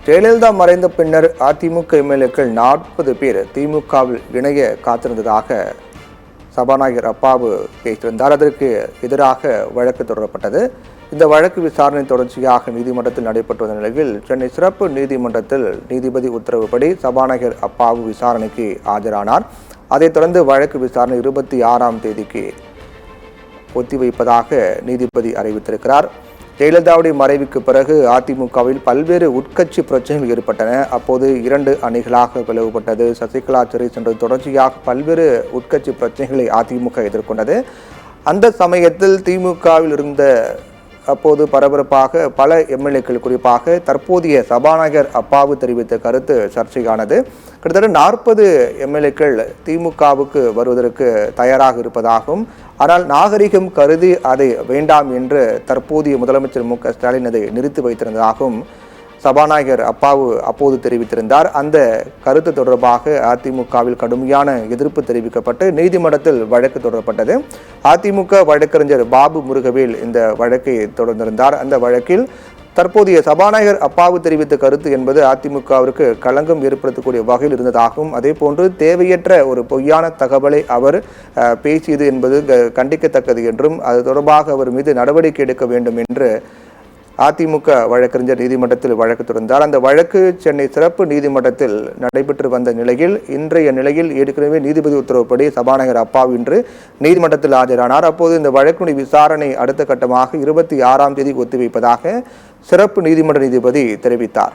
ஜெயலலிதா மறைந்த பின்னர் அதிமுக எம்எல்ஏக்கள் 40 பேர் திமுகவில் இணைய காத்திருந்ததாக சபாநாயகர் அப்பாவு பேசியிருந்தார். அதற்கு எதிராக வழக்கு தொடரப்பட்டது. இந்த வழக்கு விசாரணை தொடர்ச்சியாக நீதிமன்றத்தில் நடைபெற்று வந்த நிலையில் சென்னை சிறப்பு நீதிமன்றத்தில் நீதிபதி உத்தரவுப்படி சபாநாயகர் அப்பாவு விசாரணைக்கு ஆஜரானார். அதைத் தொடர்ந்து வழக்கு விசாரணை 26ஆம் தேதிக்கு ஒத்திவைப்பதாக நீதிபதி அறிவித்திருக்கிறார். ஜெயலலிதாவுடைய மறைவுக்கு பிறகு அதிமுகவில் பல்வேறு உட்கட்சி பிரச்சனைகள் ஏற்பட்டன. அப்போது 2 அணிகளாக பிளவுபட்டது. சசிகலா சிறை சென்றது தொடர்ச்சியாக பல்வேறு உட்கட்சி பிரச்சனைகளை அதிமுக எதிர்கொண்டது. அந்த சமயத்தில் திமுகவில் இருந்த அப்போது பரபரப்பாக பல எம்எல்ஏக்கள், குறிப்பாக தற்போதைய சபாநாயகர் அப்பாவு தெரிவித்த கருத்து சர்ச்சையானது. கிட்டத்தட்ட 40 எம்எல்ஏக்கள் திமுகவுக்கு வருவதற்கு தயாராக இருப்பதாகவும், ஆனால் நாகரிகம் கருதி அதை வேண்டாம் என்று தற்போதைய முதலமைச்சர் மு.க. ஸ்டாலின் அதை நிறுத்தி வைத்திருந்ததாகவும் சபாநாயகர் அப்பாவு அப்போது தெரிவித்திருந்தார். அந்த கருத்து தொடர்பாக அதிமுகவில் கடுமையான எதிர்ப்பு தெரிவிக்கப்பட்டு நீதிமன்றத்தில் வழக்கு தொடரப்பட்டது. அதிமுக வழக்கறிஞர் பாபு முருகவேல் இந்த வழக்கை தொடர்ந்திருந்தார். அந்த வழக்கில் தற்போதைய சபாநாயகர் அப்பாவு தெரிவித்த கருத்து என்பது அதிமுகவிற்கு களங்கம் ஏற்படுத்தக்கூடிய வகையில் இருந்ததாகவும், அதே போன்று தேவையற்ற ஒரு பொய்யான தகவலை அவர் பேசியது என்பது கண்டிக்கத்தக்கது என்றும், அது தொடர்பாக அவர் மீது நடவடிக்கை எடுக்க வேண்டும் என்று அதிமுக வழக்கறிஞர் நீதிமன்றத்தில் வழக்கு தொடர்ந்தார். அந்த வழக்கு சென்னை சிறப்பு நீதிமன்றத்தில் நடைபெற்று வந்த நிலையில் இன்றைய நிலையில் ஏற்கனவே நீதிபதி உத்தரவுப்படி சபாநாயகர் அப்பாவு இன்று நீதிமன்றத்தில் ஆஜரானார். அப்போது இந்த வழக்குடைய விசாரணை அடுத்த கட்டமாக 26ஆம் தேதி ஒத்திவைப்பதாக சிறப்பு நீதிமன்ற நீதிபதி தெரிவித்தார்.